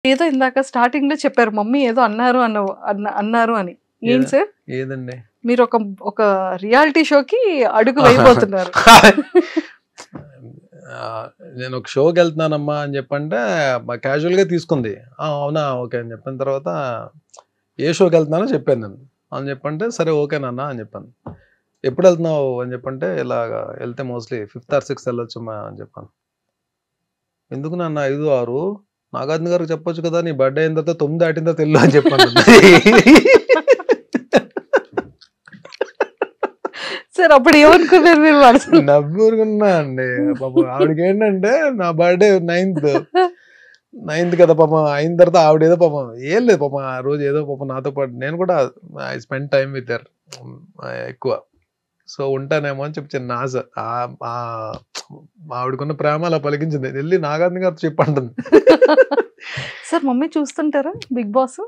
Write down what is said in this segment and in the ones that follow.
ఏదో ఇందాక స్టార్టింగ్ లో చెప్పారు మమ్మీ ఏదో అన్నారు అని. ఏం సార్? ఏదండి? మీరు ఒక రియాలిటీ షోకి అడుగు వేయబోతున్నారు. నేను ఒక షోకి వెళ్తున్నానమ్మా అని చెప్పంటే క్యాజువల్ గా తీసుకుంది. అవునా ఓకే అని చెప్పిన తర్వాత ఏ షోకి వెళ్తున్నానో చెప్పాను నేను. అని చెప్పంటే సరే ఓకేనన్నా అని చెప్పాను. ఎప్పుడు వెళ్తున్నావు అని చెప్పంటే ఇలాగా వెళ్తే మోస్ట్లీ 5th or 6th వెళ్ళొచ్చమ్మా అని చెప్పాను. ఎందుకు నాన్న 5, 6 నాగార్జున గారికి చెప్పొచ్చు కదా, నీ బర్త్డే అయిన తర్వాత 9 దాటిన తర్వాత వెళ్ళు అని చెప్పాను. సార్ అప్పుడు ఏమనుకున్నారు మీరు? నవ్వుకున్నా అండి. పాపం ఆవిడకి ఏంటంటే నా బర్త్డే 9th కదా పాపం. అయిన తర్వాత ఆవిడ ఏదో పాపం ఏం లేదు పాపం ఆ రోజు ఏదో పాపం నాతో పాటు నేను కూడా I spend time with her ఎక్కువ. సో ఉంటానేమో అని చెప్పి చిన్న ఆశ. ఆవిడకున్న ప్రేమ అలా పలికించింది. వెళ్ళి నాగార్జున గారితో చెప్పంటుంది. సార్ మమ్మీ చూస్తుంటారా బిగ్ బాస్?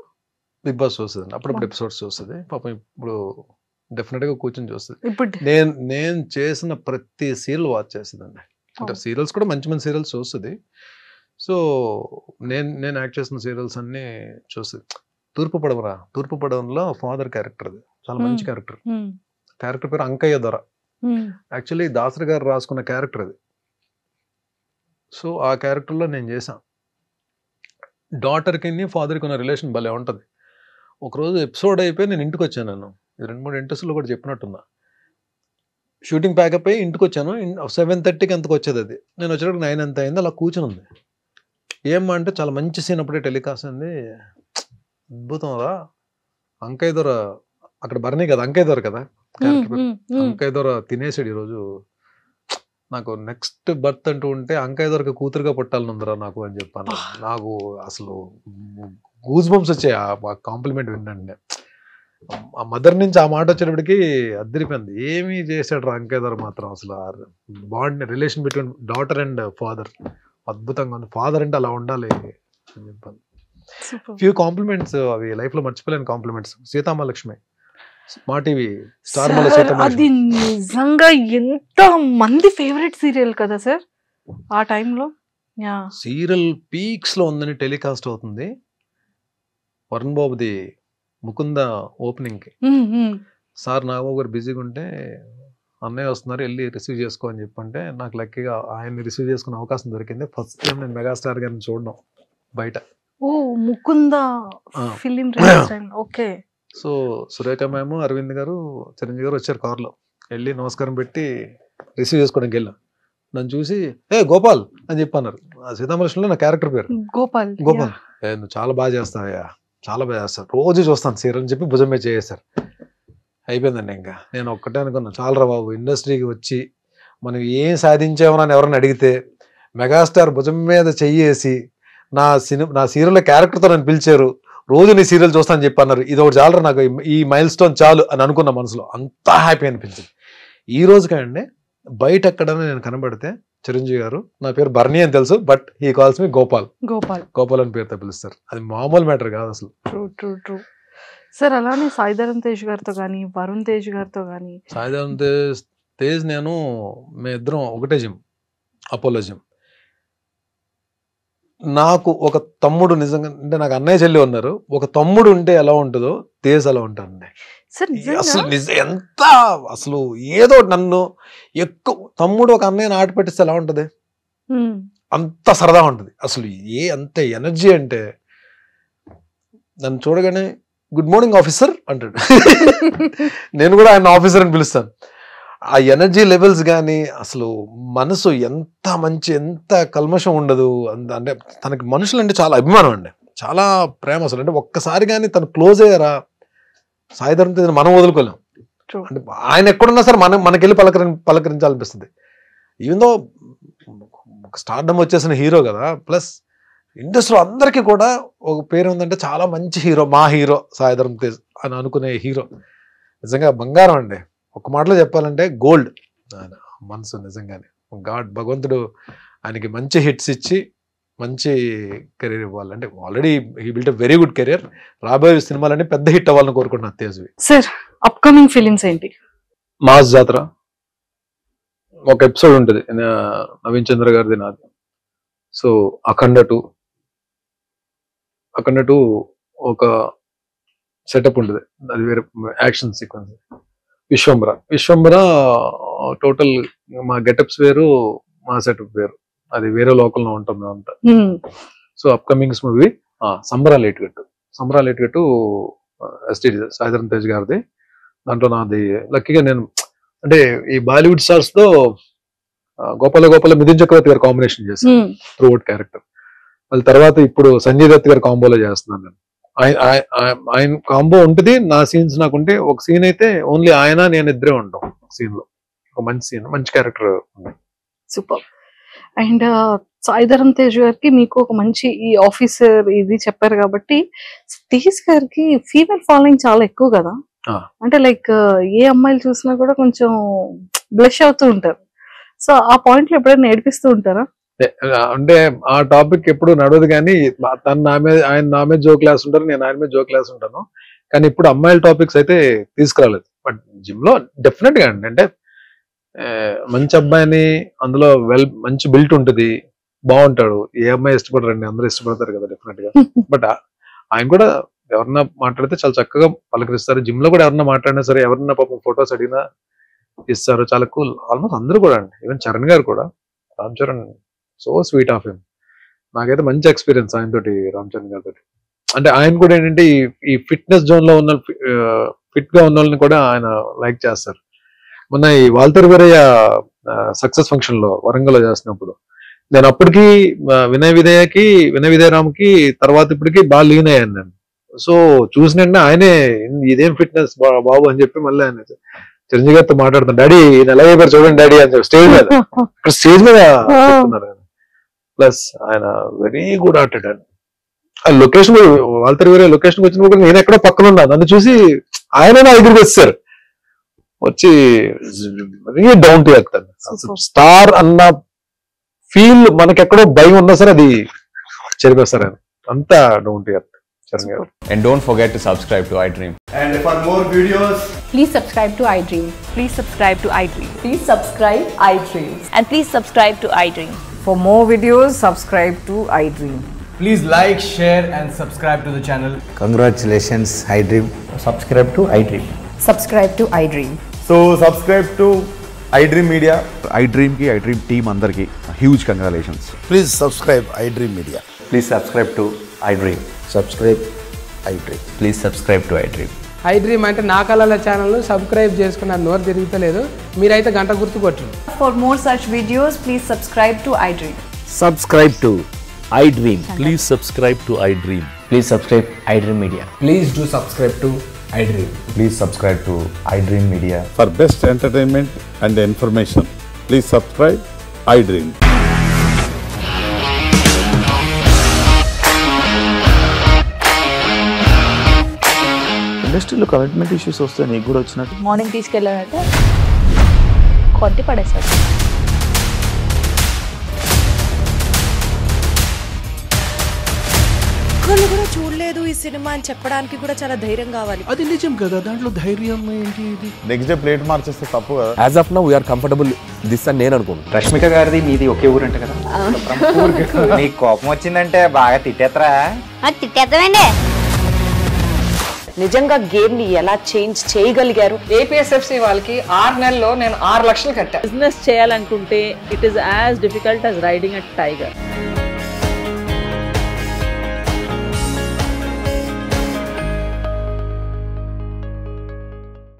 బిగ్ బాస్ చూస్తుంది, అప్పుడప్పుడు ఎపిసోడ్స్ చూస్తుంది. పాపం ఇప్పుడు డెఫినెట్ గా కూర్చొని చూస్తుంది. ఇప్పుడు నేను చేసిన ప్రతి సీరియల్ వాచ్ చేస్తుందండి. అంటే సీరియల్స్ కూడా మంచి మంచి సీరియల్స్ చూస్తుంది. సో నేను యాక్ట్ చేసిన సీరియల్స్ అన్ని చూస్తుంది. తూర్పు పడవలో ఫాదర్ క్యారెక్టర్, అది చాలా మంచి క్యారెక్టర్. క్యారెక్టర్ పేరు అంకయ్య దొర. యాక్చువల్లీ దాసరి గారు రాసుకున్న క్యారెక్టర్ అది. సో ఆ క్యారెక్టర్లో నేను చేశాను. డాటర్కి ఫాదర్కి ఉన్న రిలేషన్ భలే ఉంటుంది. ఒకరోజు ఎపిసోడ్ అయిపోయి నేను ఇంటికి వచ్చాను. నేను 2-3 ఇంట్రెస్ట్లో కూడా చెప్పినట్టున్నా. షూటింగ్ ప్యాకప్ అయ్యి ఇంటికి వచ్చాను. 7:30కి ఎంతకు వచ్చేది అది. నేను వచ్చేటప్పుడు 9 ఎంత అయింది. అలా కూర్చుని ఉంది. ఏమ్మా అంటే చాలా మంచి సీన్ అప్పుడే టెలికాస్ట్ అయింది. అద్భుతం రా అంకయ్య దొర, అక్కడ బర్నీ కదా అంకయ్య దొర కదా క్యారెక్టర్. అంకయ్య దొర తినేసాడు ఈరోజు. నాకు నెక్స్ట్ బర్త్ అంటూ ఉంటే అంకయ్య దొరకి కూతురుగా పుట్టాలనుందిరా నాకు అని చెప్పాను. నాకు అసలు గూస్ బంప్స్ వచ్చాయి ఆ కాంప్లిమెంట్ వినండి. ఆ మదర్ నుంచి ఆ మాట వచ్చేటప్పటికి అద్దరిపోయింది. ఏమీ చేశాడు రా అంకయ్య దొర మాత్రం. అసలు bond relation between daughter and father అద్భుతంగా ఉంది. ఫాదర్ అంటే అలా ఉండాలి అని చెప్పాను. ఫ్యూ కాంప్లిమెంట్స్ అవి లైఫ్ లో మర్చిపోలేని కాంప్లిమెంట్స్. సీతామహాలక్ష్మి మా టీవీ స్టార్ మల అది నిజంగా ఎంత మంది ఫేవరెట్ సీరియల్ కదా సార్ ఆ టైంలో. సీరియల్ పీక్స్ లో ఉందని టెలికాస్ట్ అవుతుంది. వరుణ్ బాబుది ముకుంద ఓపెనింగ్ కి సార్ నాగబాబు గారు బిజీగా ఉంటే అన్నయ్య వస్తున్నారు వెళ్ళి రిసీవ్ చేసుకో అని చెప్పంటే నాకు లక్కీగా ఆయన్ని రిసీవ్ చేసుకునే అవకాశం దొరికింది. ఫస్ట్ టైం నేను మెగాస్టార్ గారిని చూడడం బయట. ఓ Mukunda film okay. So Surekha ma'am, Aravind గారు, చిరంజీవి గారు వచ్చారు కార్లో. వెళ్ళి నమస్కారం పెట్టి రిసీవ్ చేసుకోవడానికి వెళ్ళాం. నన్ను చూసి గోపాల్ అని చెప్పి అన్నారు. సీతామహాలక్ష్మిలో నా క్యారెక్టర్ పేరు గోపాల్. నువ్వు చాలా బాగా చేస్తావయ్యా, చాలా బాగా చేస్తాను, రోజు చూస్తాను సీరియల్ అని చెప్పి భుజం మీద చేసేసారు. అయిపోయిందండి. ఇంకా నేను ఒక్కటే అనుకున్నా, చాలరా బాబు ఇండస్ట్రీకి వచ్చి మనం ఏం సాధించామని ఎవరైనా అడిగితే మెగాస్టార్ భుజం మీద చెయ్యేసి నా సీరియల్ క్యారెక్టర్తో నన్ను పిలిచారు, రోజు నీ సీరియల్ చూస్తా అని చెప్పి అన్నారు. ఇది ఒకటి చాలరా నాకు, ఈ మైల్ స్టోన్ చాలు అని అనుకున్న మనసులో. అంతా హ్యాపీ అనిపించింది. ఈ రోజు కండి బయట ఎక్కడైనా నేను కనబడితే చిరంజీవి గారు నా పేరు బర్నీ అని తెలుసు, బట్ హీ కాల్స్ మీ గోపాల్ అని పేరుతో పిలుస్తారు. అది మామూలు మ్యాటర్ కాదు అసలు. True sir. అలానే సాయిధరమ్ తేజ్ గారితో కానీ వరుణ్ తేజ్ గారితో కానీ. సాయిధరమ్ తేజ్ నేను మేమిద్దరం ఒకటే జిమ్, అపోలో జిమ్. నాకు ఒక తమ్ముడు నిజంగా అంటే నాకు అన్నయ్య చెల్లి ఉన్నారు. ఒక తమ్ముడు ఉంటే ఎలా ఉంటుందో తేజ్ అలా ఉంటానండి. అసలు ఎంత అసలు ఏదో నన్ను ఎక్కువ తమ్ముడు ఒక అన్నయ్యని ఆట పెట్టిస్తే ఎలా ఉంటది, అంత సరదా ఉంటుంది. అసలు అంత ఎనర్జీ అంటే నన్ను చూడగానే గుడ్ మార్నింగ్ ఆఫీసర్ అంటాడు. నేను కూడా ఆయన ఆఫీసర్ అని పిలుస్తాను. ఆ ఎనర్జీ లెవెల్స్ కానీ అసలు మనసు ఎంత మంచి, ఎంత కల్మషం ఉండదు. అంటే తనకి మనుషులు అంటే చాలా అభిమానం అండి, చాలా ప్రేమ. అసలు అంటే ఒక్కసారి కానీ తను క్లోజ్ అయ్యారా సాయిధరమ్ తేజ్ మనం వదులుకోలేం. అంటే ఆయన ఎక్కడున్నా సరే మనకెళ్ళి పలకరించాలనిపిస్తుంది. ఈవెన్ దో స్టార్డమ్ వచ్చేసిన హీరో కదా, ప్లస్ ఇండస్ట్రీలో అందరికీ కూడా ఒక పేరు ఉందంటే చాలా మంచి హీరో, మా హీరో సాయిధరమ్ తేజ్ అని అనుకునే హీరో నిజంగా బంగారం అండి. ఒక మాటలో చెప్పాలంటే గోల్డ్ ఆయన మనసు. నిజంగానే భగవంతుడు ఆయనకి మంచి హిట్స్ ఇచ్చి మంచి కెరీర్ ఇవ్వాలంటే already he built a very good career. రాబోయే సినిమాలన్నీ పెద్ద హిట్ అవ్వాలని కోరుకుంటున్నాను తేజ్వి. సార్ అప్కమింగ్ ఫిలిమ్స్ ఏంటి? మాస్ జాతర ఒక ఎపిసోడ్ ఉంటుంది నవీన్ చంద్ర గారిది నాది. సో అఖండ 2 అక్కడ టు ఒక సెటప్ ఉంటుంది, అది వేరే యాక్షన్ సీక్వెన్స్. విశ్వంబర టోటల్ మా గెటప్స్ వేరు, మా సెటప్ వేరు, అది వేరే లోకల్లో ఉంటాం మేమంతా. సో అప్కమింగ్స్ మూవీ సంబరాలు ఏటుగట్టు ఎస్టీడీ సాయిధరం తేజ్ గారిది. దాంట్లో నాది లక్కీగా నేను అంటే ఈ బాలీవుడ్ స్టార్స్ తో గోపాల మిథున్ చక్రవర్తి గారు కాంబినేషన్ చేశాను త్రూ అవుట్ క్యారెక్టర్. మళ్ళీ తర్వాత ఇప్పుడు సంజయ్ దత్ గారు కాంబోలో చేస్తున్నాను నేను. ఆయన కాంబో ఉంటుంది, నా సీన్స్ నాకుంటే ఒక సీన్ అయితే ఓన్లీ ఆయన నేను ఇద్దరే ఉంటాం సీన్ లో. ఒక మంచి సీన్, మంచి character. Super. And Sai Dharam Tej గారికి మీకు ఒక మంచి ఈ ఆఫీసర్ ఇది చెప్పారు కాబట్టి, తేజ్ గారికి ఫీమేల్ ఫాలోయింగ్ చాలా ఎక్కువ కదా. అంటే లైక్ ఏ అమ్మాయిలు చూసినా కూడా కొంచెం బ్లష్ అవుతూ ఉంటారు. సో ఆ పాయింట్ లో ఎప్పుడైనా నేర్పిస్తూ ఉంటారా? అంటే ఆ టాపిక్ ఎప్పుడు నడవదు, కానీ తను ఆయన నా మీద జోక్ క్లాస్ ఉంటారు, నేను ఆయన మీద జోక్ క్లాస్ ఉంటాను. కానీ ఇప్పుడు అమ్మాయిల టాపిక్స్ అయితే తీసుకురాలేదు. బట్ జిమ్ లో డెఫినెట్ గా అండి, అంటే మంచి అబ్బాయిని, అందులో మంచి బిల్ట్ ఉంటుంది, బాగుంటాడు. ఏ అమ్మాయి ఇష్టపడరండి, అందరూ ఇష్టపడతారు కదా డెఫినెట్ గా. బట్ ఆయన కూడా ఎవరన్నా మాట్లాడితే చాలా చక్కగా పలకరిస్తారు. జిమ్ లో కూడా ఎవరన్నా మాట్లాడినా సరే, ఎవరన్నా పాపం ఫొటోస్ అడిగినా ఇస్తారు, చాలా కూల్. ఆల్మోస్ట్ అందరూ కూడా అండి, ఈవెన్ చరణ్ గారు కూడా, Ram Charan so sweet of him. నాకైతే మంచి ఎక్స్పీరియన్స్ ఆయనతోటి, రామ్ చరణ్ గారితో. అంటే ఆయన కూడా ఏంటంటే ఈ ఫిట్నెస్ జోన్ లో ఉన్న ఫిట్ గా ఉన్న వాళ్ళని కూడా ఆయన లైక్ చేస్తారు. మొన్న ఈ వాల్తర్ వీరయ్య సక్సెస్ ఫంక్షన్ లో వరంగల్ లో చేసినప్పుడు నేను అప్పటికి వినయ విధేయరామ్కి తర్వాత ఇప్పటికి బాగా లీన్ అయ్యాను నేను. సో చూసినంటే ఆయనే ఇదేం ఫిట్నెస్ బాబు అని చెప్పి మళ్ళీ ఆయన చిరంజీవి గారితో మాట్లాడుతాను, డాడీ ఎలా అయిపోయారు చూడండి డాడీ అని చెప్పి స్టేజ్ మీద చెప్తున్నారు ఆయన. ప్లస్ ఆయన వెరీ గుడ్ ఆర్టెడ్ అండి. ఆ లొకేషన్ వాల్తర్ వీరయ్య లొకేషన్ వచ్చినప్పుడు నేను ఎక్కడో పక్కన ఉన్నా, నన్ను చూసి ఆయన నా ఎదురుకి వచ్చారు, వచ్చి వెరీ డౌన్ టు ఎర్త్ అండి. స్టార్ అన్న ఫీల్ మనకెక్కడో భయం ఉన్నా సరే అది చెరిపేస్తారు ఆయన, అంతా down to earth. And don't forget to subscribe to iDream. And for more videos, please subscribe to iDream. Please subscribe to iDream. Please subscribe iDream. And please subscribe to iDream. For more videos, subscribe to iDream. please like, share and subscribe to the channel. Congratulations, iDream. Subscribe to iDream. Subscribe to iDream. So subscribe to iDream Media. iDream ki iDream team andarki huge congratulations. Please subscribe iDream Media. Please subscribe to iDream. Subscribe iDream. Please subscribe to iDream. iDream అంటే నా కళల channel subscribe చేసుకున్న నోరు తిరుగుతలేదు, మీరైతే గంట గుర్తు కొట్టండి. For more such videos, please subscribe to iDream. Subscribe to iDream. Please subscribe to iDream. Please subscribe iDream Media. Please do subscribe to iDream. Please subscribe to iDream Media. For best entertainment and information, please subscribe iDream. ఇండస్ట్రీలో commitment issues వస్తే నీకు కూడా వచ్చినట్టు morning తీసుకెళ్ళారంటే కొట్టి పడేశారు. ఒక్కళ్ళు కూడా చూడలేదు ఈ సినిమా అని చెప్పడానికి కూడా చాలా ధైర్యం కావాలి. అది నిజం కదా, దాంట్లో ధైర్యం ఏంటి? ఇది నెక్స్ట్ డే ప్లేట్ మార్చేస్తే తప్పు కదా. As of now we are comfortable this అని నేను అనుకుంటున్నాను. రష్మిక గారిది మీది ఒకే ఊరు అంట కదా. నీకు కోపం వచ్చిందంటే బాగా తిట్టేత్తరా? తిట్టేద్దామండి. నిజంగా గేమ్ ని ఎలా చేంజ్ చేయగలిగారు? ఏపీఎస్ఎఫ్సి వాళ్ళకి 6 నెలల్లో నేను 6 లక్షలు కట్టా. బిజినెస్ చేయాలనుకుంటే it is as difficult as riding a tiger.